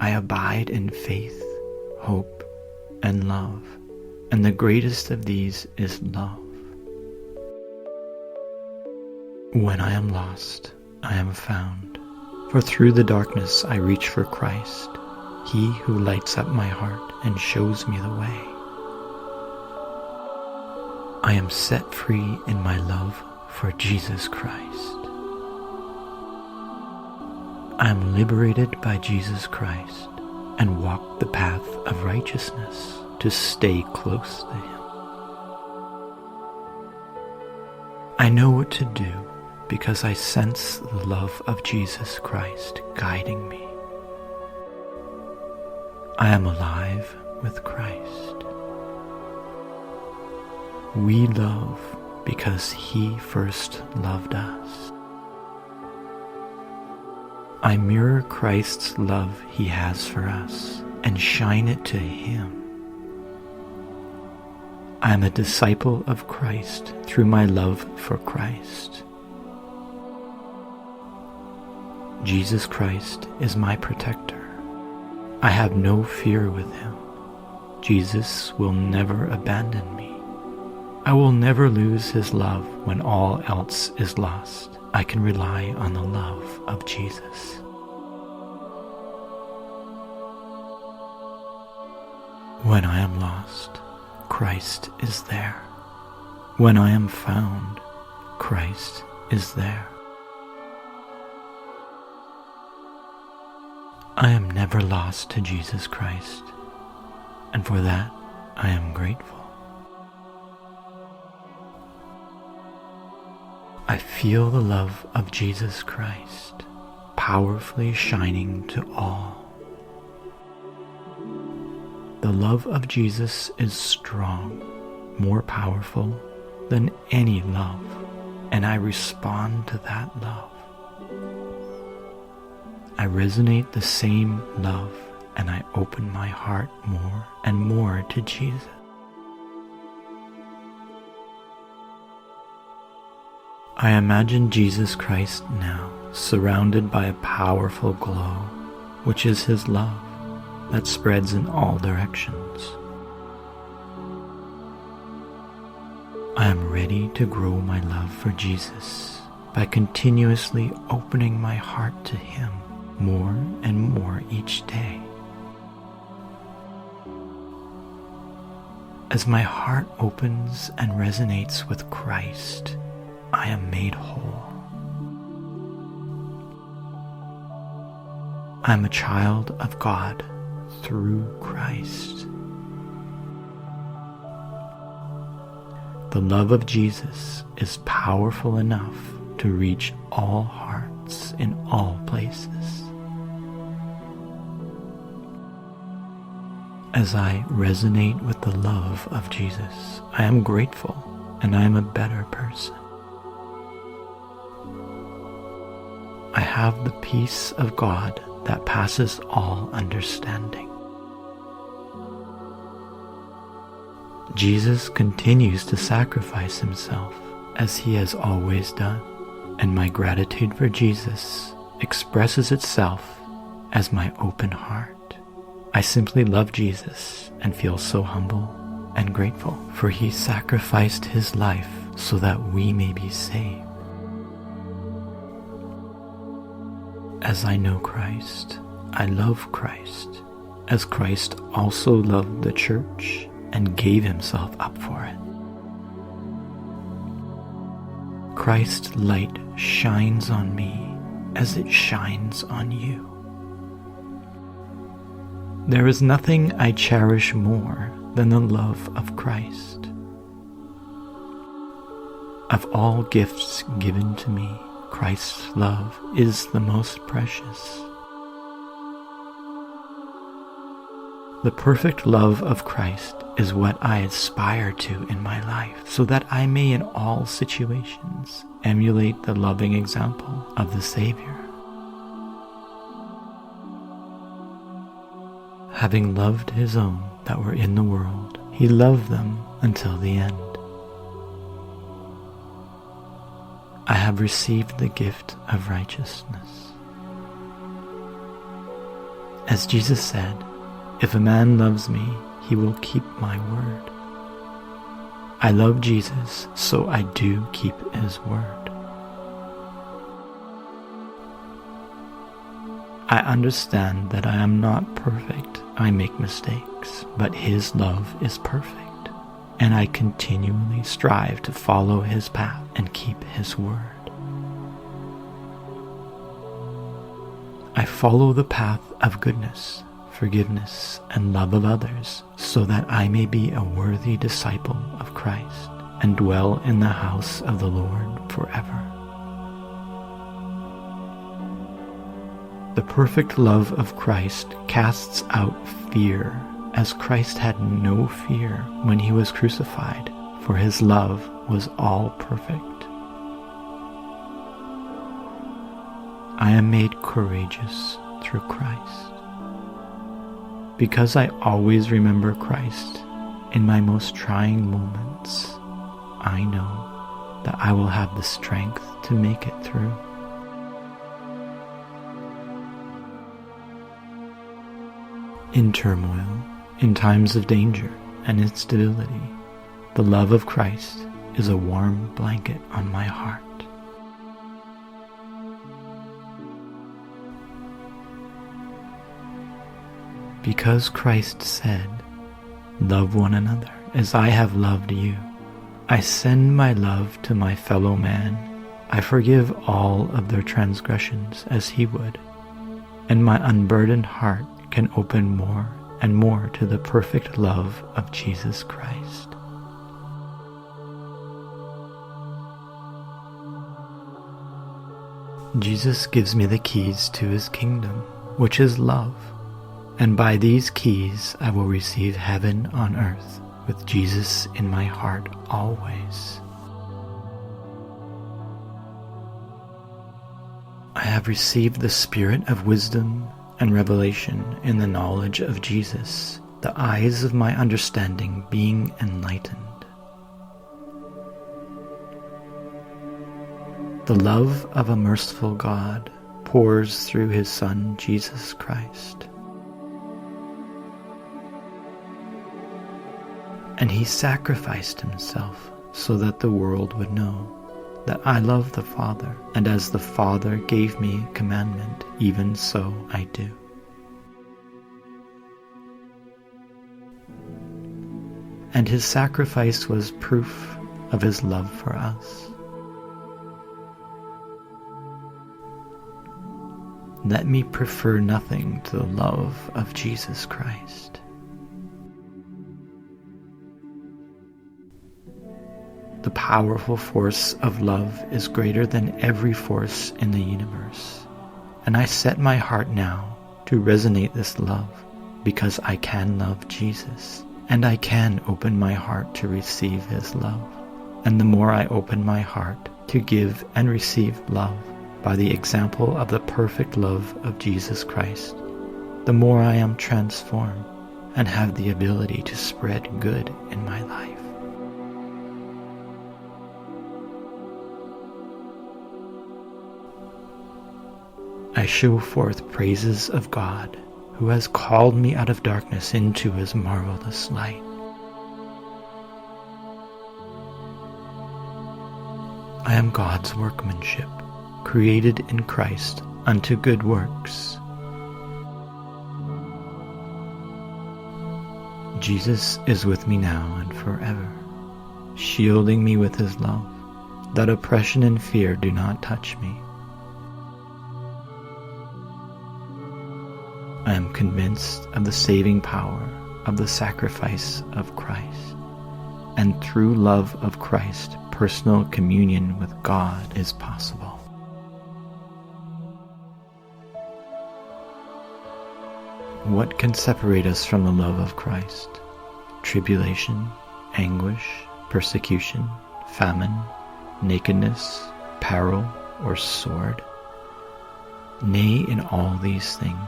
I abide in faith, hope, and love, and the greatest of these is love. When I am lost, I am found, for through the darkness I reach for Christ, He who lights up my heart and shows me the way. I am set free in my love for Jesus Christ. I am liberated by Jesus Christ and walk the path of righteousness to stay close to Him. I know what to do because I sense the love of Jesus Christ guiding me. I am alive with Christ. We love because He first loved us. I mirror Christ's love He has for us and shine it to Him. I am a disciple of Christ through my love for Christ. Jesus Christ is my protector. I have no fear with Him. Jesus will never abandon me. I will never lose His love when all else is lost. I can rely on the love of Jesus. When I am lost, Christ is there. When I am found, Christ is there. I am never lost to Jesus Christ, and for that I am grateful. I feel the love of Jesus Christ powerfully shining to all. The love of Jesus is strong, more powerful than any love, and I respond to that love. I resonate the same love, and I open my heart more and more to Jesus. I imagine Jesus Christ now, surrounded by a powerful glow, which is His love that spreads in all directions. I am ready to grow my love for Jesus by continuously opening my heart to Him more and more each day. As my heart opens and resonates with Christ, I am made whole. I am a child of God through Christ. The love of Jesus is powerful enough to reach all hearts in all places. As I resonate with the love of Jesus, I am grateful and I am a better person. I have the peace of God that passes all understanding. Jesus continues to sacrifice Himself as He has always done, and my gratitude for Jesus expresses itself as my open heart. I simply love Jesus and feel so humble and grateful, for He sacrificed His life so that we may be saved. As I know Christ, I love Christ, as Christ also loved the church and gave Himself up for it. Christ's light shines on me as it shines on you. There is nothing I cherish more than the love of Christ. Of all gifts given to me, Christ's love is the most precious. The perfect love of Christ is what I aspire to in my life, so that I may in all situations emulate the loving example of the Savior. Having loved His own that were in the world, He loved them until the end. I have received the gift of righteousness. As Jesus said, "If a man loves me, he will keep my word." I love Jesus, so I do keep his word. I understand that I am not perfect. I make mistakes, but his love is perfect, and I continually strive to follow his path and keep his word. I follow the path of goodness, forgiveness, and love of others, so that I may be a worthy disciple of Christ and dwell in the house of the Lord forever. The perfect love of Christ casts out fear, as Christ had no fear when he was crucified, for his love was all perfect. I am made courageous through Christ. Because I always remember Christ in my most trying moments, I know that I will have the strength to make it through. In turmoil, in times of danger and instability, the love of Christ is a warm blanket on my heart. Because Christ said, "Love one another as I have loved you," I send my love to my fellow man. I forgive all of their transgressions as he would, and my unburdened heart can open more and more to the perfect love of Jesus Christ. Jesus gives me the keys to his kingdom, which is love. And by these keys I will receive heaven on earth with Jesus in my heart always. I have received the spirit of wisdom and revelation in the knowledge of Jesus, the eyes of my understanding being enlightened. The love of a merciful God pours through his Son, Jesus Christ. And he sacrificed himself so that the world would know that I love the Father, and as the Father gave me a commandment, even so I do. And his sacrifice was proof of his love for us. Let me prefer nothing to the love of Jesus Christ. The powerful force of love is greater than every force in the universe, and I set my heart now to resonate this love, because I can love Jesus, and I can open my heart to receive his love. And the more I open my heart to give and receive love by the example of the perfect love of Jesus Christ, the more I am transformed and have the ability to spread good in my life. I show forth praises of God, who has called me out of darkness into his marvelous light. I am God's workmanship, created in Christ unto good works. Jesus is with me now and forever, shielding me with his love, that oppression and fear do not touch me. I am convinced of the saving power of the sacrifice of Christ, and through love of Christ, personal communion with God is possible. What can separate us from the love of Christ? Tribulation, anguish, persecution, famine, nakedness, peril, or sword? Nay, in all these things,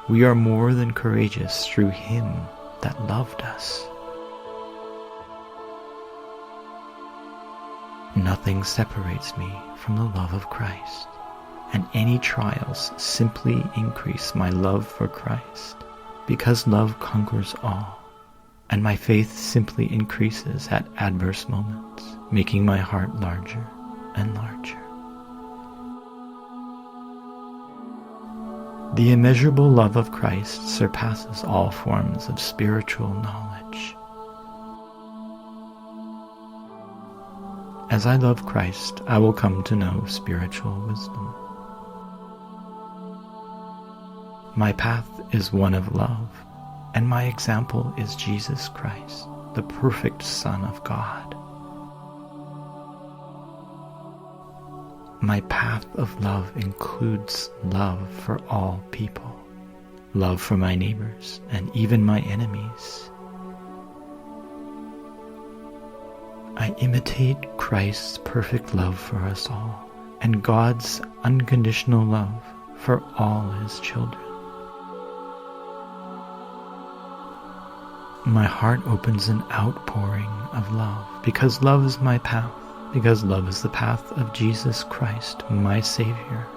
we are more than courageous through him that loved us. Nothing separates me from the love of Christ, and any trials simply increase my love for Christ, because love conquers all, and my faith simply increases at adverse moments, making my heart larger and larger. The immeasurable love of Christ surpasses all forms of spiritual knowledge. As I love Christ, I will come to know spiritual wisdom. My path is one of love, and my example is Jesus Christ, the perfect Son of God. My path of love includes love for all people, love for my neighbors and even my enemies. I imitate Christ's perfect love for us all, and God's unconditional love for all His children. My heart opens an outpouring of love, because love is my path, because love is the path of Jesus Christ, my Savior.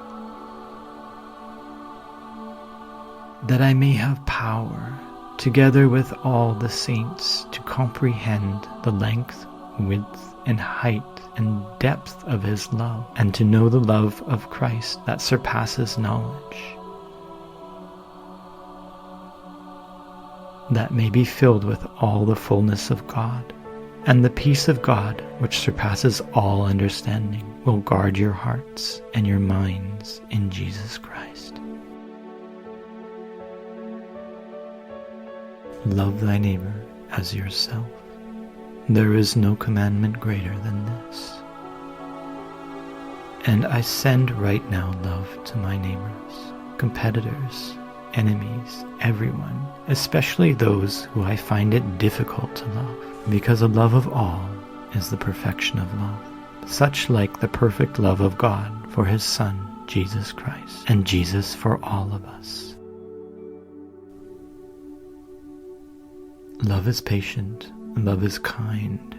That I may have power, together with all the saints, to comprehend the length, width, and height and depth of His love, and to know the love of Christ that surpasses knowledge. That may be filled with all the fullness of God, and the peace of God, which surpasses all understanding, will guard your hearts and your minds in Jesus Christ. Love thy neighbor as yourself. There is no commandment greater than this. And I send right now love to my neighbors, competitors, enemies, everyone, especially those who I find it difficult to love, because the love of all is the perfection of love, such like the perfect love of God for His Son, Jesus Christ, and Jesus for all of us. Love is patient, love is kind.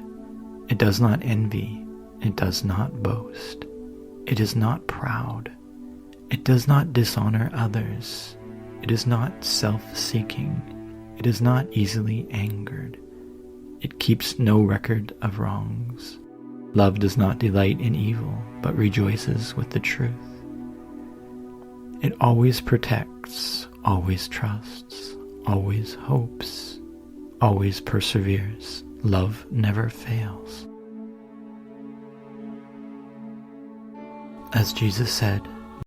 It does not envy, it does not boast, it is not proud, it does not dishonor others. It is not self-seeking. It is not easily angered. It keeps no record of wrongs. Love does not delight in evil, but rejoices with the truth. It always protects, always trusts, always hopes, always perseveres. Love never fails. As Jesus said,